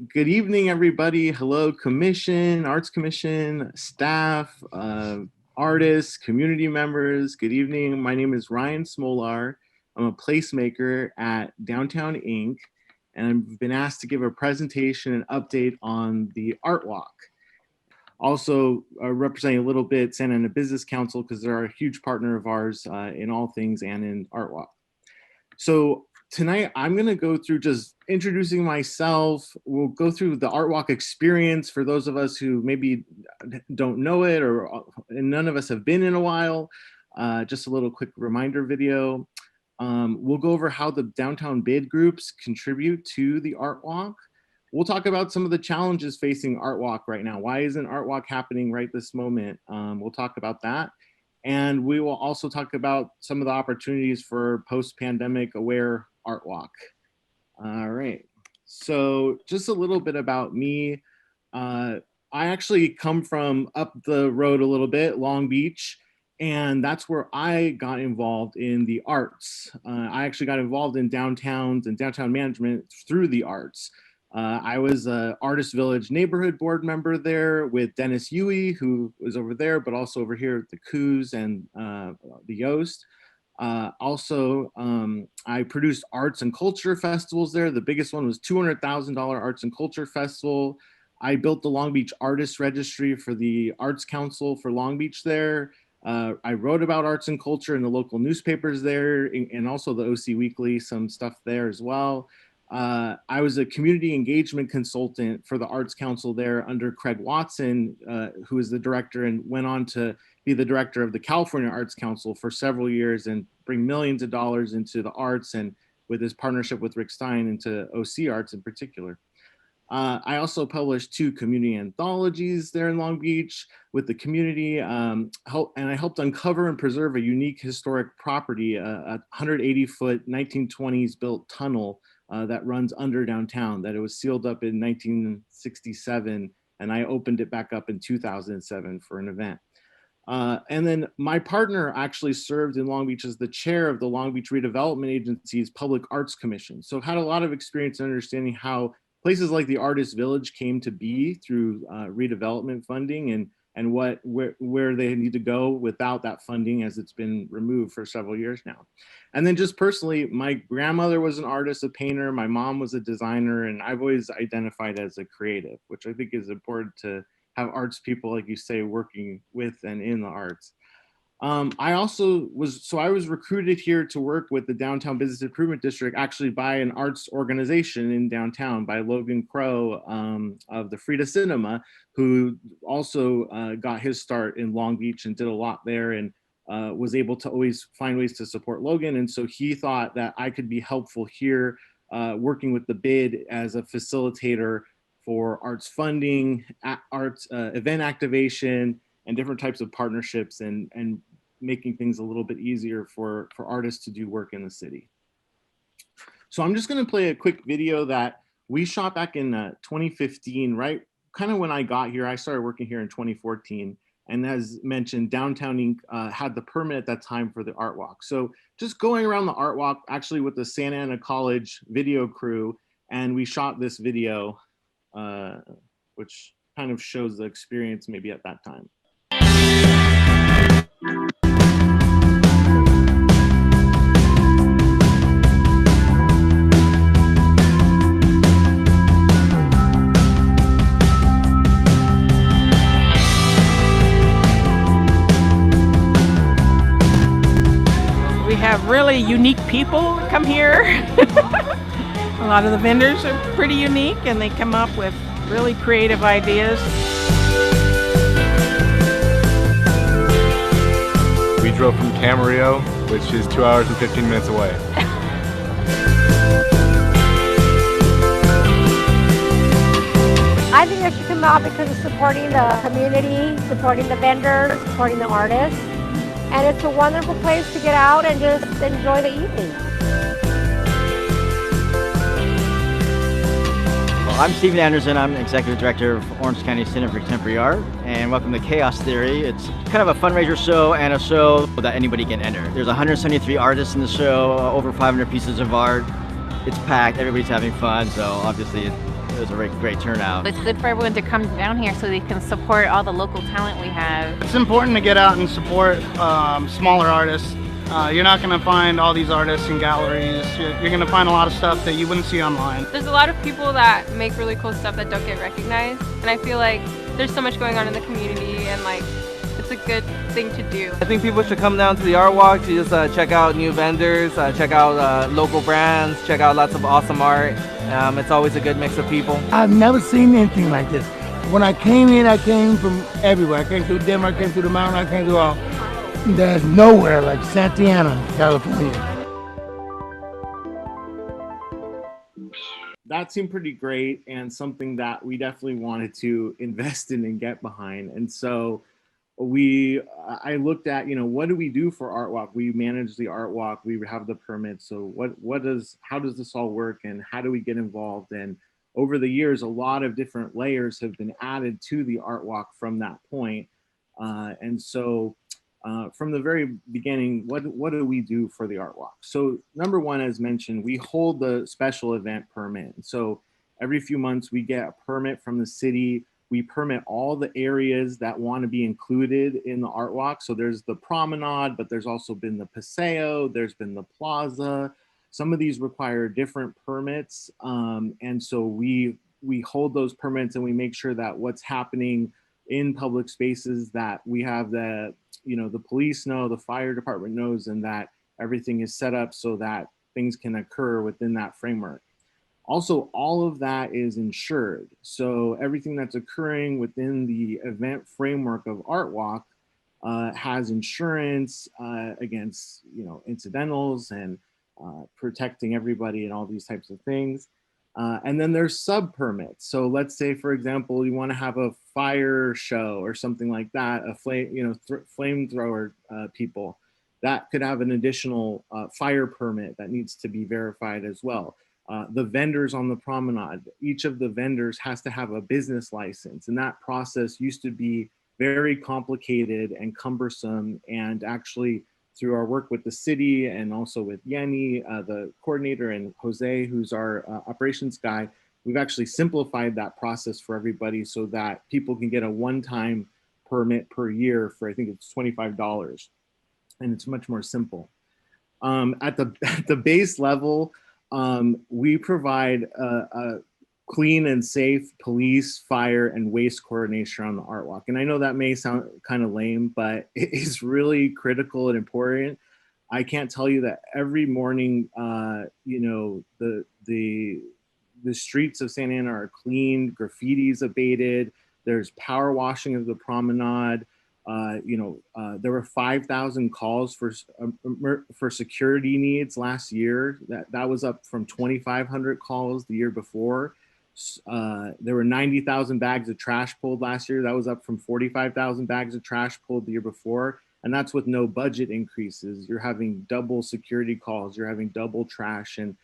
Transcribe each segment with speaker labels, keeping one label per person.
Speaker 1: Good evening, everybody. Hello, commission, arts commission, staff, artists, community members. Good evening. My name is Ryan Smolar. I'm a placemaker at Downtown Inc. And I've been asked to give a presentation and update on the Artwalk. Also representing a little bit Santa Ana Business Council because they're a huge partner of ours in all things and in Artwalk. So tonight, I'm going to go through just introducing myself. We'll go through the Artwalk experience for those of us who maybe don't know it and none of us have been in a while. Just a little quick reminder video. We'll go over how the downtown bid groups contribute to the Artwalk. We'll talk about some of the challenges facing Artwalk right now. Why isn't Artwalk happening right this moment? We'll talk about that. And we will also talk about some of the opportunities for post-pandemic aware Artwalk. All right, so just a little bit about me. I actually come from up the road a little bit, Long Beach, and that's where I got involved in the arts. I actually got involved in downtowns and downtown management through the arts. I was an Artist Village neighborhood board member there with Dennis Huey, who was over there, but also over here at the Coos and the Yoast. I produced arts and culture festivals there. The biggest one was $200,000 Arts and Culture Festival. I built the Long Beach Artists Registry for the Arts Council for Long Beach there. I wrote about arts and culture in the local newspapers there, and also the OC Weekly, some stuff there as well. I was a community engagement consultant for the Arts Council there under Craig Watson, who is the director and went on to be the director of the California Arts Council for several years and bring millions of dollars into the arts, and with his partnership with Rick Stein into OC Arts in particular. I also published 2 community anthologies there in Long Beach with the community, and I helped uncover and preserve a unique historic property, a 180-foot 1920s built tunnel that runs under downtown, that it was sealed up in 1967, and I opened it back up in 2007 for an event. And then my partner actually served in Long Beach as the chair of the Long Beach Redevelopment Agency's Public Arts Commission. So I've had a lot of experience in understanding how places like the Artist Village came to be through redevelopment funding and where they need to go without that funding, as it's been removed for several years now. And then just personally, my grandmother was an artist, a painter, my mom was a designer, and I've always identified as a creative, which I think is important to have arts people, like you say, working with and in the arts. I was recruited here to work with the Downtown Business Improvement District, actually by an arts organization in downtown, by Logan Crow of the Frida Cinema, who also got his start in Long Beach and did a lot there, and was able to always find ways to support Logan. And so he thought that I could be helpful here, working with the bid as a facilitator for arts funding, arts event activation, and different types of partnerships, and making things a little bit easier for artists to do work in the city. So I'm just going to play a quick video that we shot back in 2015, right? Kind of when I got here. I started working here in 2014. And as mentioned, Downtown Inc. Had the permit at that time for the Artwalk. So just going around the Artwalk, actually with the Santa Ana College video crew, and we shot this video, which kind of shows the experience maybe at that time.
Speaker 2: We have really unique people come here. A lot of the vendors are pretty unique, and they come up with really creative ideas.
Speaker 3: We drove from Camarillo, which is 2 hours and 15 minutes away.
Speaker 4: I think they should come out because it's supporting the community, supporting the vendors, supporting the artists. And it's a wonderful place to get out and just enjoy the evening.
Speaker 5: Well, I'm Stephen Anderson. I'm Executive Director of Orange County Center for Contemporary Art, and welcome to Chaos Theory. It's kind of a fundraiser show and a show that anybody can enter. There's 173 artists in the show, over 500 pieces of art. It's packed, everybody's having fun, so obviously it was a great turnout.
Speaker 6: It's good for everyone to come down here so they can support all the local talent we have.
Speaker 7: It's important to get out and support smaller artists. You're not going to find all these artists in galleries. You're going to find a lot of stuff that you wouldn't see online.
Speaker 8: There's a lot of people that make really cool stuff that don't get recognized, and I feel like there's so much going on in the community, and like it's a good thing to do.
Speaker 9: I think people should come down to the art walk to just check out new vendors, check out local brands, check out lots of awesome art. It's always a good mix of people.
Speaker 10: I've never seen anything like this. When I came in, I came from everywhere. I came through Denver, I came through the mountain, I came through all. There's nowhere like Santa Ana, California.
Speaker 1: That seemed pretty great and something that we definitely wanted to invest in and get behind. And so I looked at, what do we do for Art Walk? We manage the Art Walk, we have the permits. So how does this all work and how do we get involved? And over the years, a lot of different layers have been added to the Art Walk from that point. And so from the very beginning, what do we do for the Art Walk? So number one, as mentioned, we hold the special event permit. So every few months we get a permit from the city. We permit all the areas that want to be included in the Art Walk. So there's the promenade, but there's also been the Paseo, there's been the plaza. Some of these require different permits. And so we hold those permits and we make sure that what's happening in public spaces, that we have the police know, the fire department knows, and that everything is set up so that things can occur within that framework. Also, all of that is insured. So everything that's occurring within the event framework of Art Walk has insurance against, incidentals and protecting everybody and all these types of things. And then there's sub permits. So let's say, for example, you want to have a fire show or something like that, a flamethrower people that could have an additional fire permit that needs to be verified as well. The vendors on the promenade, each of the vendors has to have a business license, and that process used to be very complicated and cumbersome. And actually, through our work with the city and also with Yenny, the coordinator, and Jose, who's our operations guy, we've actually simplified that process for everybody so that people can get a one-time permit per year for, I think it's $25, and it's much more simple. At the base level, we provide a clean and safe police, fire, and waste coordination on the Art Walk. And I know that may sound kind of lame, but it is really critical and important. I can't tell you that every morning, the streets of Santa Ana are cleaned, graffiti's abated, there's power washing of the promenade. There were 5,000 calls for security needs last year. That was up from 2,500 calls the year before. There were 90,000 bags of trash pulled last year. That was up from 45,000 bags of trash pulled the year before. And that's with no budget increases. You're having double security calls. You're having double trash, and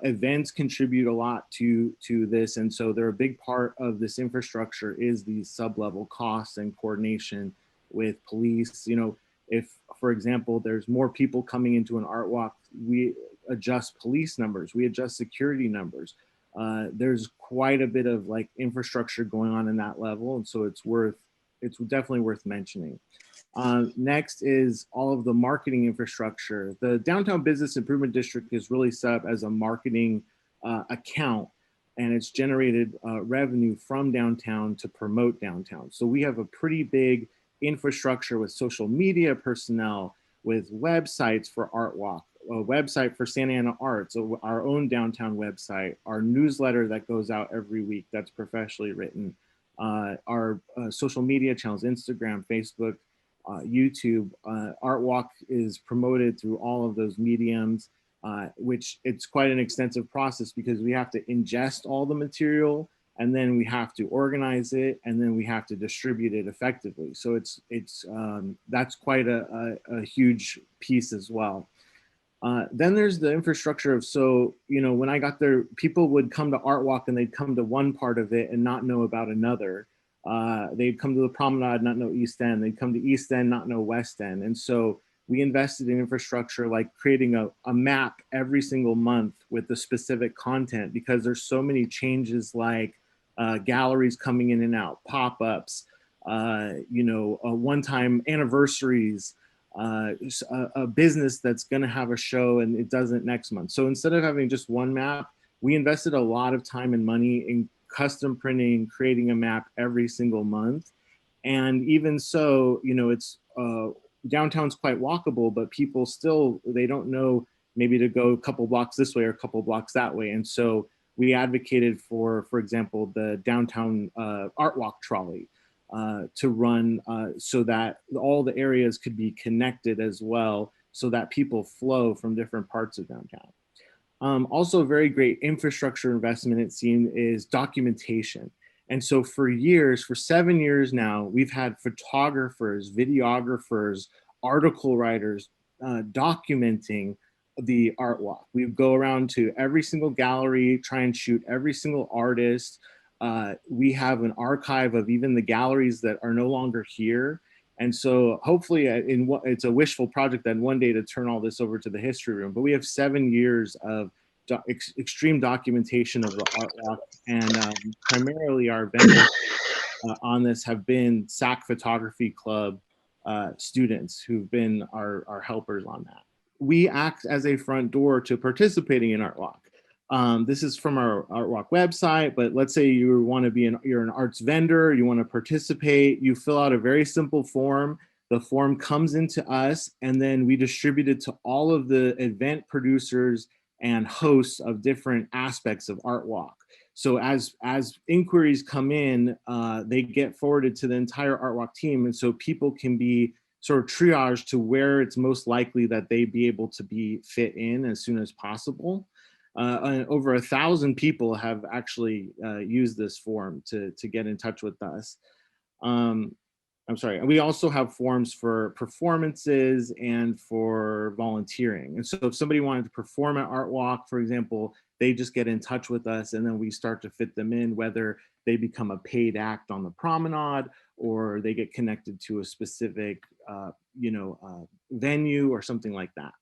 Speaker 1: events contribute a lot to this. And so they're a big part of this infrastructure is these sub-level costs and coordination with police. If, for example, there's more people coming into an Art Walk, we adjust police numbers, we adjust security numbers. There's quite a bit of infrastructure going on in that level. And so it's definitely worth mentioning. Next is all of the marketing infrastructure. The Downtown Business Improvement District is really set up as a marketing account, and it's generated revenue from downtown to promote downtown. So we have a pretty big infrastructure with social media personnel, with websites for Art Walk, a website for Santa Ana Arts, our own downtown website, our newsletter that goes out every week that's professionally written, our social media channels, Instagram, Facebook, YouTube. Art Walk is promoted through all of those mediums, which it's quite an extensive process because we have to ingest all the material, and then we have to organize it, and then we have to distribute it effectively. So that's quite a huge piece as well. Then there's the infrastructure of, when I got there, people would come to Art Walk and they'd come to one part of it and not know about another. They'd come to the promenade, not know East End. They'd come to East End, not know West End. And so we invested in infrastructure like creating a map every single month with the specific content, because there's so many changes like galleries coming in and out, pop-ups, one-time anniversaries, a business that's going to have a show and it doesn't next month. So instead of having just one map, we invested a lot of time and money in custom printing, creating a map every single month. And even so, it's downtown's quite walkable, but people still, they don't know maybe to go a couple blocks this way or a couple blocks that way. And so we advocated for example, the downtown Artwalk trolley to run so that all the areas could be connected as well, so that people flow from different parts of downtown. Also, a very great infrastructure investment, it seemed, is documentation. And so for years, for 7 years now, we've had photographers, videographers, article writers documenting the art walk. We go around to every single gallery, try and shoot every single artist. We have an archive of even the galleries that are no longer here. And so hopefully it's a wishful project that one day to turn all this over to the history room, but we have 7 years of extreme documentation of the art walk. And primarily our vendors on this have been SAC Photography Club students who've been our helpers on that. We act as a front door to participating in Art Walk. This is from our Art Walk website, but let's say you want to be you're an arts vendor, you want to participate, you fill out a very simple form. The form comes into us, and then we distribute it to all of the event producers and hosts of different aspects of Art Walk. So as inquiries come in, they get forwarded to the entire Art Walk team, and so people can be sort of triaged to where it's most likely that they'd be able to be fit in as soon as possible. Over 1,000 people have actually used this form to get in touch with us. I'm sorry, and we also have forms for performances and for volunteering. And so if somebody wanted to perform at Art Walk, for example, they just get in touch with us, and then we start to fit them in, whether they become a paid act on the promenade or they get connected to a specific venue or something like that.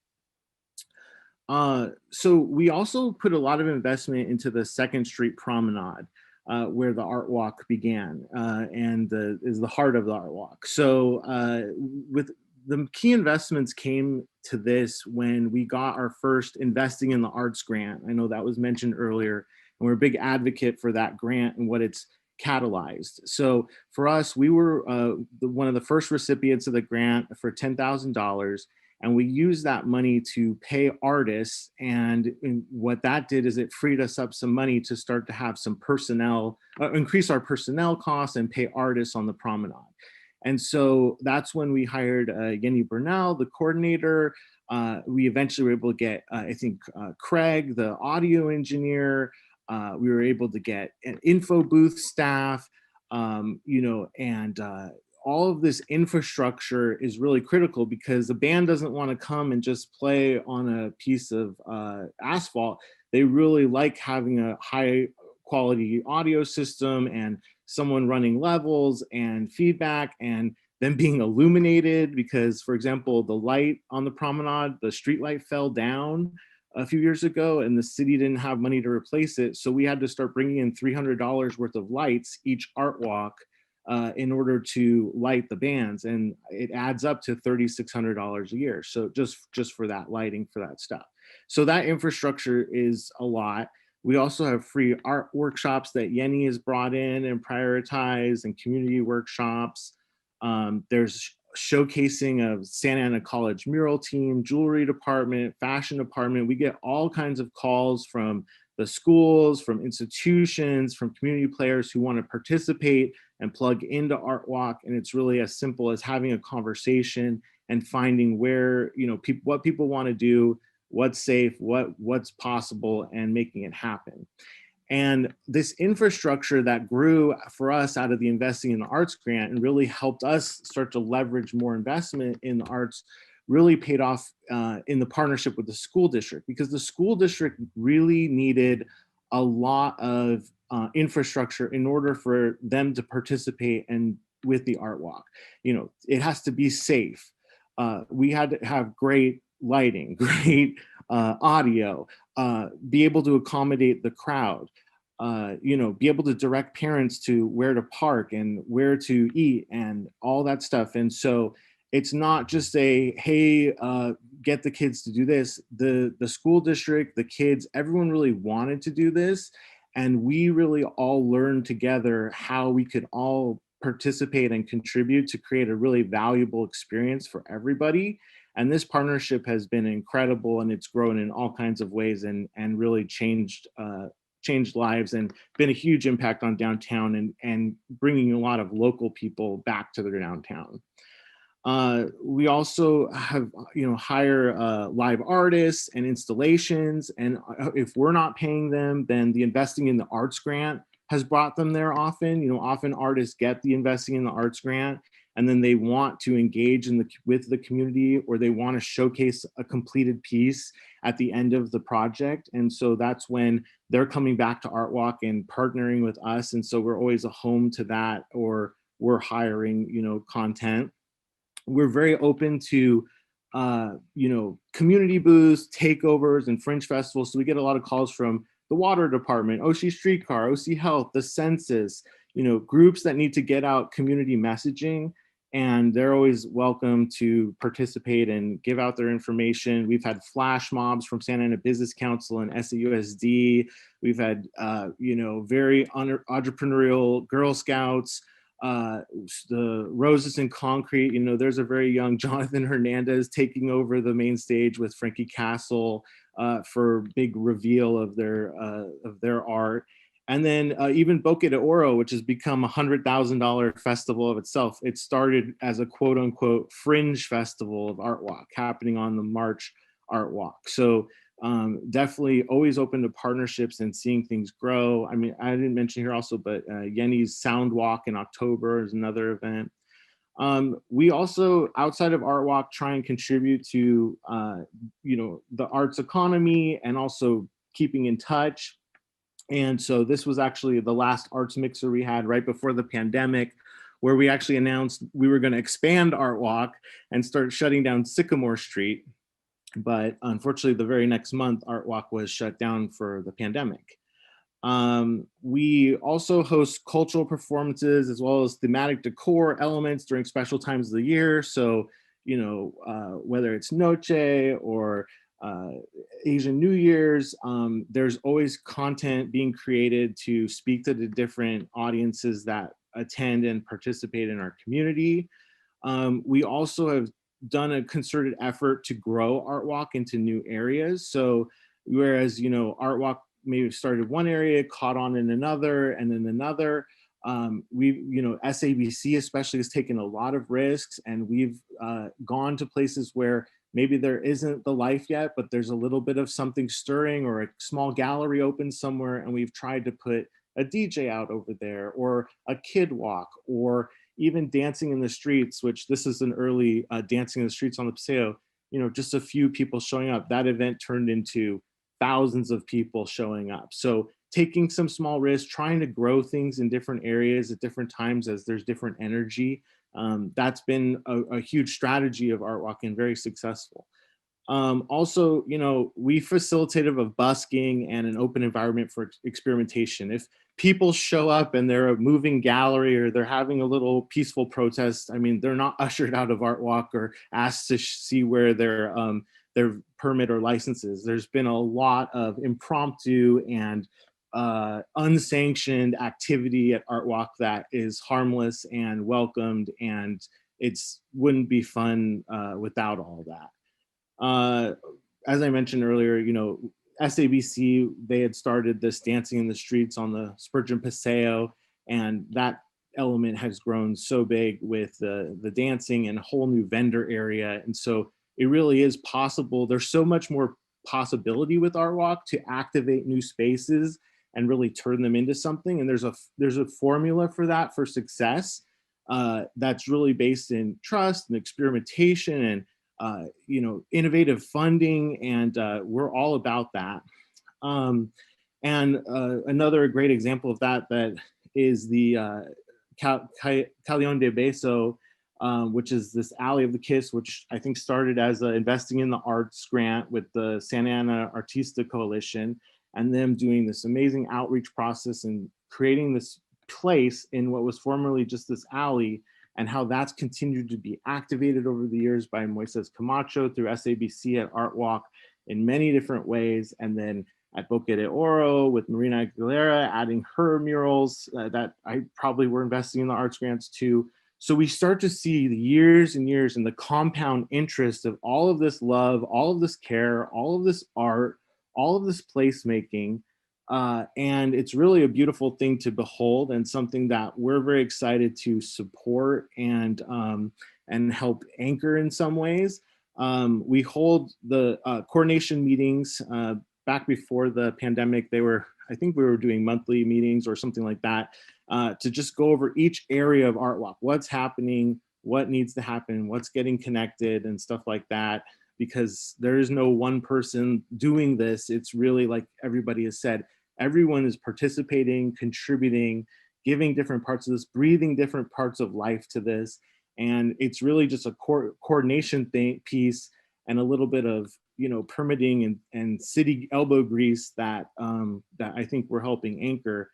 Speaker 1: So we also put a lot of investment into the 2nd Street Promenade, where the Art Walk began, and is the heart of the Art Walk. So with the key investments came to this when we got our first Investing in the Arts grant. I know that was mentioned earlier, and we're a big advocate for that grant and what it's catalyzed. So for us, we were one of the first recipients of the grant for $10,000. And we used that money to pay artists. And what that did is it freed us up some money to start to have some personnel, increase our personnel costs and pay artists on the promenade. And so that's when we hired Yenny Burnell, the coordinator. We eventually were able to get, Craig, the audio engineer. We were able to get an info booth staff, all of this infrastructure is really critical, because the band doesn't want to come and just play on a piece of asphalt. They really like having a high quality audio system and someone running levels and feedback, and then being illuminated, because, for example, the light on the promenade, the street light fell down a few years ago and the city didn't have money to replace it. So we had to start bringing in $300 worth of lights each art walk in order to light the bands, and it adds up to $3,600 a year. So just for that lighting, for that stuff. So that infrastructure is a lot. We also have free art workshops that Yenny has brought in and prioritized, and community workshops. There's showcasing of Santa Ana College mural team, jewelry department, fashion department. We get all kinds of calls from the schools, from institutions, from community players who want to participate and plug into Art Walk. And it's really as simple as having a conversation and finding where, what people want to do, what's safe, what's possible, and making it happen. And this infrastructure that grew for us out of the Investing in the Arts grant and really helped us start to leverage more investment in the arts really paid off in the partnership with the school district, because the school district really needed a lot of infrastructure in order for them to participate and with the Art Walk. It has to be safe. we had to have great lighting, great audio, be able to accommodate the crowd, be able to direct parents to where to park and where to eat and all that stuff. And so it's not just a, hey, get the kids to do this. The school district, the kids, everyone really wanted to do this. And we really all learned together how we could all participate and contribute to create a really valuable experience for everybody. And this partnership has been incredible, and it's grown in all kinds of ways and really changed lives and been a huge impact on downtown and bringing a lot of local people back to their downtown. We also have, hire live artists and installations. And if we're not paying them, then the Investing in the Arts grant has brought them there often. Often artists get the Investing in the Arts grant, and then they want to engage with the community, or they want to showcase a completed piece at the end of the project. And so that's when they're coming back to Artwalk and partnering with us. And so we're always a home to that, or we're hiring, content. We're very open to, community booths, takeovers, and fringe festivals. So we get a lot of calls from the water department, OC Streetcar, OC Health, the census, groups that need to get out community messaging. And they're always welcome to participate and give out their information. We've had flash mobs from Santa Ana Business Council and SAUSD. We've had, very entrepreneurial Girl Scouts, the Roses in Concrete. There's a very young Jonathan Hernandez taking over the main stage with Frankie Castle for big reveal of their art. And then even Boca de Oro, which has become $100,000 festival of itself. It started as a quote unquote fringe festival of Artwalk happening on the March Artwalk. So definitely always open to partnerships and seeing things grow. I mean, I didn't mention here also, but Yenny's Sound Walk in October is another event. We also, outside of Artwalk, try and contribute to, the arts economy and also keeping in touch. And so this was actually the last arts mixer we had right before the pandemic, where we actually announced we were going to expand Artwalk and start shutting down Sycamore Street. But unfortunately, the very next month, Artwalk was shut down for the pandemic. We also host cultural performances as well as thematic decor elements during special times of the year. So, whether it's Noche or Asian New Year's, there's always content being created to speak to the different audiences that attend and participate in our community. We also have done a concerted effort to grow Artwalk into new areas. So whereas, Artwalk maybe started one area, caught on in another, and then another, SABC especially has taken a lot of risks, and we've gone to places where maybe there isn't the life yet, but there's a little bit of something stirring, or a small gallery open somewhere, and we've tried to put a DJ out over there, or a kid walk, or even dancing in the streets, which this is an early dancing in the streets on the Paseo, just a few people showing up. That event turned into thousands of people showing up. So taking some small risks, trying to grow things in different areas at different times as there's different energy. That's been a huge strategy of Artwalk and very successful. Also, we facilitative of busking and an open environment for experimentation. If people show up and they're a moving gallery or they're having a little peaceful protest, I mean, they're not ushered out of Artwalk or asked to see where their permit or licenses. There's been a lot of impromptu and unsanctioned activity at Artwalk that is harmless and welcomed, and it's wouldn't be fun without all that. As I mentioned earlier, SABC, they had started this dancing in the streets on the Spurgeon Paseo, and that element has grown so big with the dancing and a whole new vendor area. And so it really is possible. There's so much more possibility with Artwalk to activate new spaces and really turn them into something. And there's a formula for that, for success, that's really based in trust and experimentation and innovative funding, and we're all about that. Another great example of that is the Callejón de Beso which is this Alley of the Kiss, which I think started as a investing in the arts grant with the Santa Ana Artista Coalition, and them doing this amazing outreach process and creating this place in what was formerly just this alley, and how that's continued to be activated over the years by Moises Camacho through SABC at Artwalk in many different ways. And then at Boca de Oro with Marina Aguilera, adding her murals that I probably were investing in the arts grants too. So we start to see the years and years and the compound interest of all of this love, all of this care, all of this art, all of this placemaking. And it's really a beautiful thing to behold, and something that we're very excited to support and help anchor in some ways. We hold the coordination meetings back before the pandemic. I think we were doing monthly meetings or something like that, to just go over each area of Artwalk, what's happening, what needs to happen, what's getting connected and stuff like that, because there is no one person doing this. It's really, like everybody has said, everyone is participating, contributing, giving different parts of this, breathing different parts of life to this. And it's really just a coordination piece and a little bit of, permitting and city elbow grease that that I think we're helping anchor.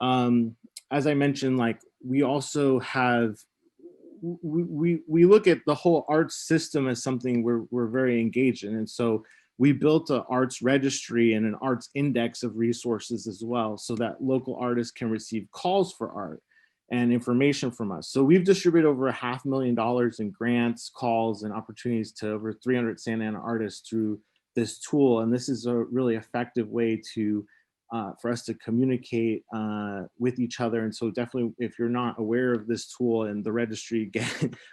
Speaker 1: As I mentioned, like we also have, we look at the whole arts system as something we're very engaged in. And so we built an arts registry and an arts index of resources as well, so that local artists can receive calls for art and information from us. So we've distributed over $500,000 in grants, calls, and opportunities to over 300 Santa Ana artists through this tool. And this is a really effective way to for us to communicate with each other. And so definitely, if you're not aware of this tool and the registry,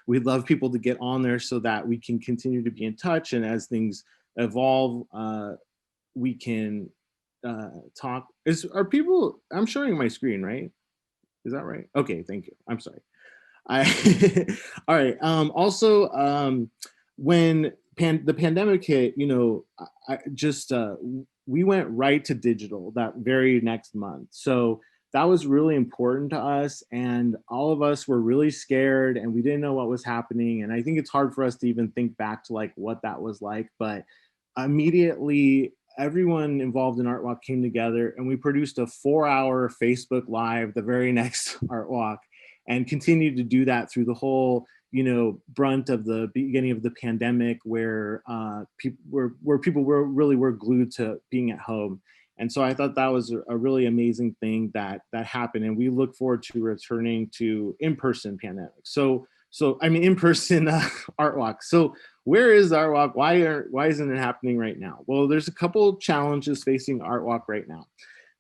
Speaker 1: we'd love people to get on there so that we can continue to be in touch. And as things evolve, we can talk. Are people, I'm showing my screen, right? Is that right? Okay, thank you. I'm sorry. All right. Also, when the pandemic hit, we went right to digital that very next month. So that was really important to us, and all of us were really scared and we didn't know what was happening. And I think it's hard for us to even think back to like what that was like, but immediately everyone involved in Artwalk came together and we produced a 4-hour Facebook Live the very next Artwalk, and continued to do that through the whole brunt of the beginning of the pandemic, where people were glued to being at home. And so I thought that was a really amazing thing that happened, and we look forward to returning to in-person pandemic. So I mean in-person Artwalk. So where is Artwalk? Why isn't it happening right now? Well, there's a couple of challenges facing Artwalk right now.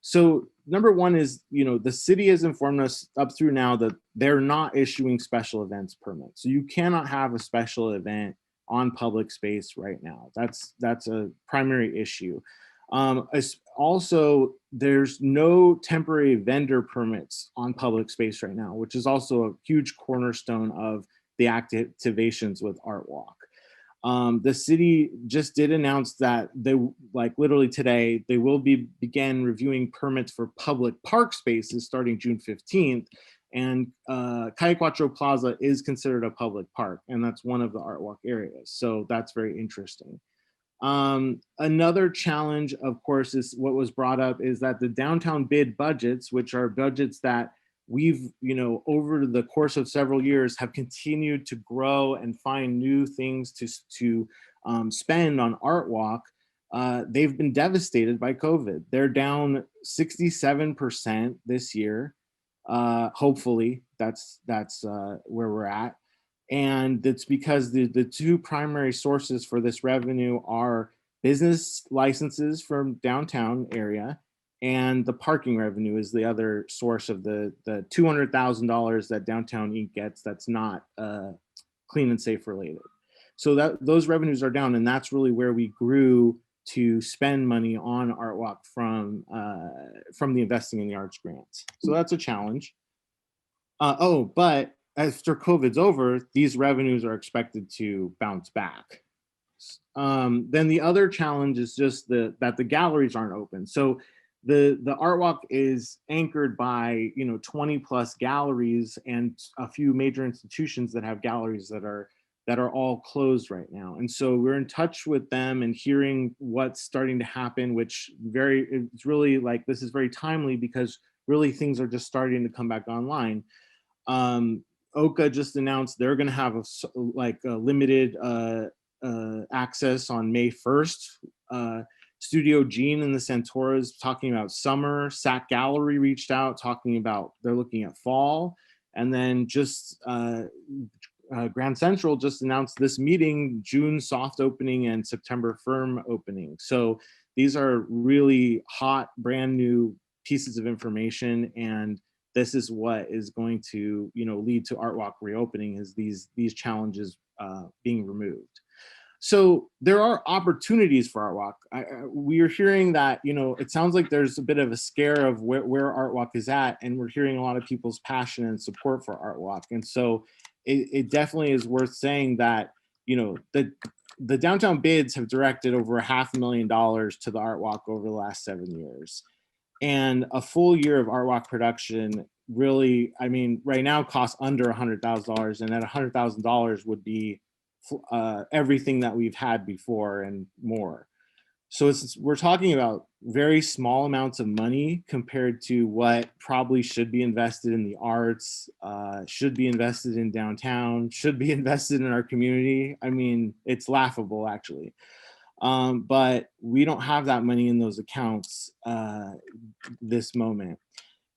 Speaker 1: So number one is, the city has informed us up through now that they're not issuing special events permits. So you cannot have a special event on public space right now. That's a primary issue. Also, there's no temporary vendor permits on public space right now, which is also a huge cornerstone of the activations with Artwalk. The city just did announce that they, like literally today, they will begin reviewing permits for public park spaces starting June 15th. And Calle Cuatro Plaza is considered a public park, and that's one of the Artwalk areas. So that's very interesting. Another challenge, of course, is what was brought up, is that the downtown bid budgets, which are budgets that we've, over the course of several years have continued to grow and find new things to spend on Artwalk. They've been devastated by COVID. They're down 67% this year. Hopefully that's where we're at. And it's because the two primary sources for this revenue are business licenses from downtown area, and the parking revenue is the other source of the $200,000 that Downtown Inc. gets that's not clean and safe related. So those revenues are down, and that's really where we grew to spend money on Artwalk from the investing in the arts grants. So that's a challenge. But after COVID's over, these revenues are expected to bounce back. Then the other challenge is just that the galleries aren't open. So the art walk is anchored by 20 plus galleries and a few major institutions that have galleries that are all closed right now. And so we're in touch with them and hearing what's starting to happen, which it's really like, this is very timely because really things are just starting to come back online. OCA just announced they're going to have a limited access on May 1st. Studio Gene and the Santoras talking about summer. SAC Gallery reached out talking about they're looking at fall. And then just Grand Central just announced this meeting, June soft opening and September firm opening. So these are really hot, brand new pieces of information. And this is what is going to lead to Art Walk reopening, is these challenges being removed. So there are opportunities for Art Walk. We are hearing that, it sounds like there's a bit of a scare of where Art Walk is at, and we're hearing a lot of people's passion and support for Art Walk. And so it definitely is worth saying that, the downtown bids have directed over $500,000 to the Art Walk over the last 7 years. And a full year of Art Walk production really, right now costs under $100,000, and at $100,000 would be everything that we've had before and more. So we're talking about very small amounts of money compared to what probably should be invested in the arts, should be invested in downtown, should be invested in our community. It's laughable, actually. But we don't have that money in those accounts this moment.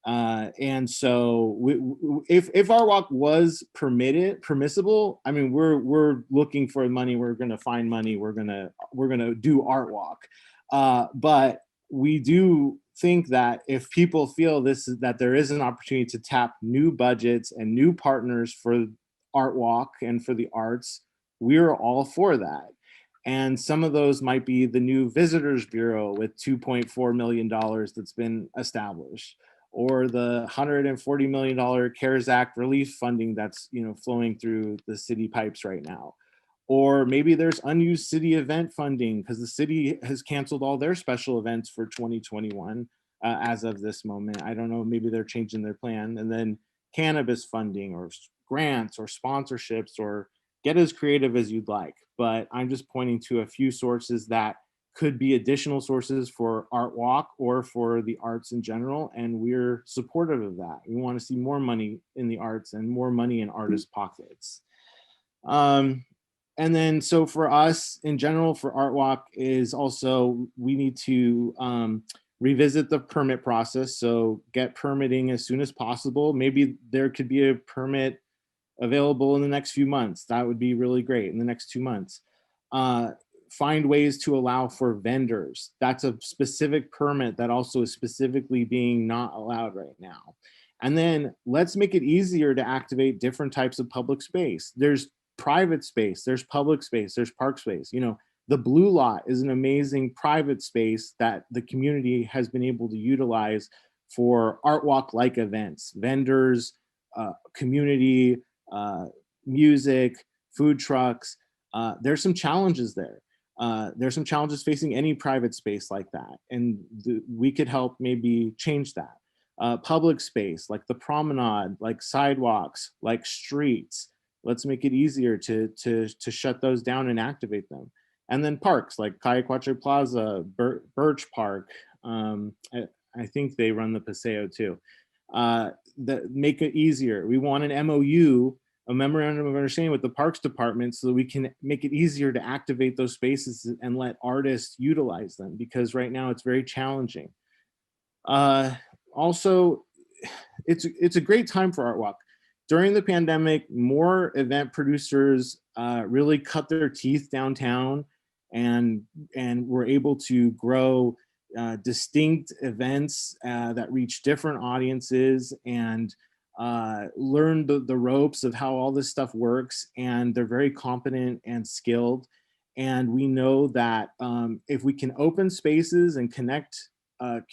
Speaker 1: And so if Art Walk was permissible, we're looking for money, we're going to find money, we're going to do Art Walk. But we do think that if people feel that there is an opportunity to tap new budgets and new partners for Art Walk and for the arts, we're all for that. And some of those might be the new Visitors Bureau with $2.4 million that's been established, or the $140 million CARES Act relief funding that's flowing through the city pipes right now. Or maybe there's unused city event funding because the city has canceled all their special events for 2021 as of this moment. I don't know, maybe they're changing their plan. And then cannabis funding or grants or sponsorships, or get as creative as you'd like. But I'm just pointing to a few sources that could be additional sources for Art Walk or for the arts in general, and we're supportive of that. We want to see more money in the arts and more money in artists' pockets. And then so for us in general, for Art Walk, is also we need to revisit the permit process. So get permitting as soon as possible. Maybe there could be a permit available in the next few months. That would be really great in the next 2 months. Find ways to allow for vendors. That's a specific permit that also is specifically being not allowed right now. And then let's make it easier to activate different types of public space. There's private space, there's public space, there's park space. The Blue Lot is an amazing private space that the community has been able to utilize for Art Walk-like events, vendors, community, music, food trucks. There's some challenges there. There's some challenges facing any private space like that. And we could help maybe change that. Public space, like the promenade, like sidewalks, like streets. Let's make it easier to shut those down and activate them. And then parks like Calle Cuatro Plaza, Birch Park. I think they run the Paseo too. Make it easier. We want an MOU, a memorandum of understanding with the Parks Department, so that we can make it easier to activate those spaces and let artists utilize them, because right now it's very challenging. Also, it's a great time for Art Walk. During the pandemic, more event producers really cut their teeth downtown and were able to grow distinct events that reach different audiences and learn the ropes of how all this stuff works. And they're very competent and skilled. And we know that if we can open spaces and connect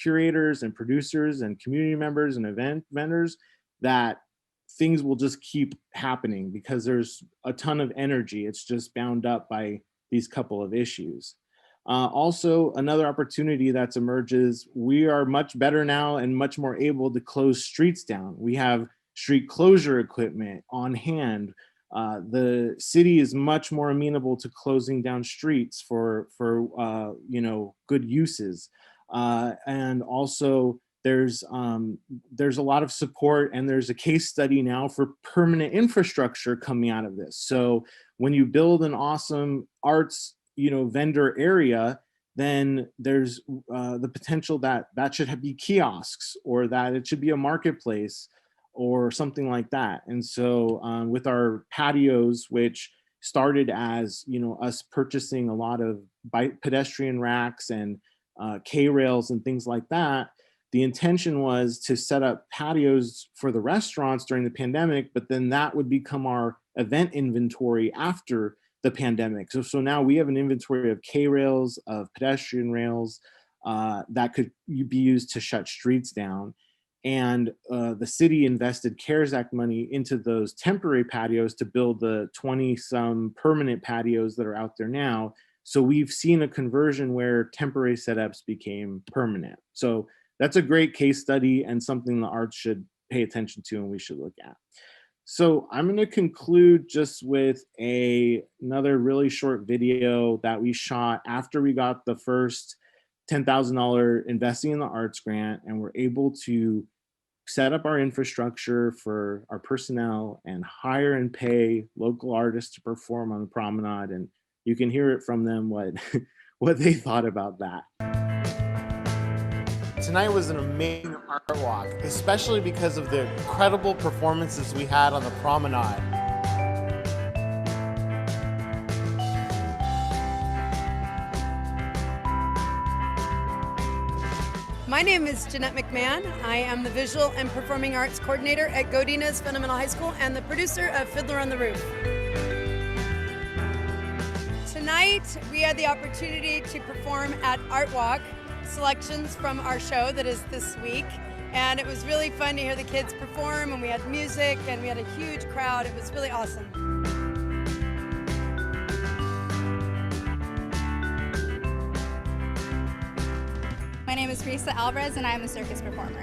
Speaker 1: curators and producers and community members and event vendors, that things will just keep happening because there's a ton of energy. It's just bound up by these couple of issues. Also, another opportunity that's emerges, we are much better now and much more able to close streets down. We have street closure equipment on hand. The city is much more amenable to closing down streets for good uses. And also there's a lot of support, and there's a case study now for permanent infrastructure coming out of this. So when you build an awesome arts vendor area, then there's the potential that should be kiosks, or that it should be a marketplace or something like that. And so with our patios, which started as us purchasing a lot of pedestrian racks and K-rails and things like that, the intention was to set up patios for the restaurants during the pandemic, but then that would become our event inventory after the pandemic. So now we have an inventory of K-rails, of pedestrian rails that could be used to shut streets down. And the city invested CARES Act money into those temporary patios to build the 20-some permanent patios that are out there now. So we've seen a conversion where temporary setups became permanent. So that's a great case study and something the arts should pay attention to and we should look at. So I'm going to conclude just with another really short video that we shot after we got the first $10,000 investing in the arts grant, and we're able to set up our infrastructure for our personnel and hire and pay local artists to perform on the promenade. And you can hear it from them what they thought about that.
Speaker 11: Tonight was an amazing art walk, especially because of the incredible performances we had on the promenade.
Speaker 12: My name is Jeanette McMahon. I am the Visual and Performing Arts Coordinator at Godinez Fundamental High School and the producer of Fiddler on the Roof. Tonight, we had the opportunity to perform at Art Walk, selections from our show that is this week. And it was really fun to hear the kids perform, and we had music, and we had a huge crowd. It was really awesome.
Speaker 13: My name is Teresa Alvarez, and I am a circus performer.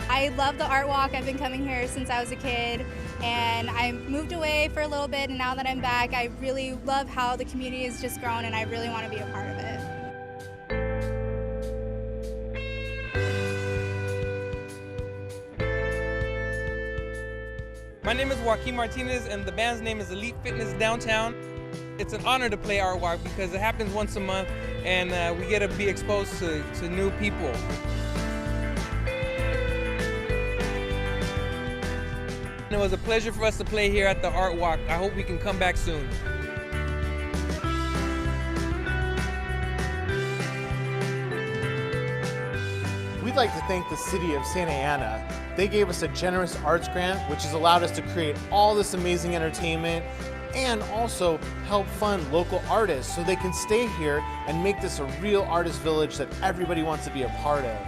Speaker 13: I love the Art Walk. I've been coming here since I was a kid, and I moved away for a little bit, and now that I'm back, I really love how the community has just grown, and I really want to be a part of it.
Speaker 14: My name is Joaquin Martinez, and the band's name is Elite Fitness Downtown. It's an honor to play Art Walk because it happens once a month, and we get to be exposed to new people. It was a pleasure for us to play here at the Art Walk. I hope we can come back soon.
Speaker 11: We'd like to thank the city of Santa Ana. They gave us a generous arts grant, which has allowed us to create all this amazing entertainment and also help fund local artists so they can stay here and make this a real artist village that everybody wants to be a part of.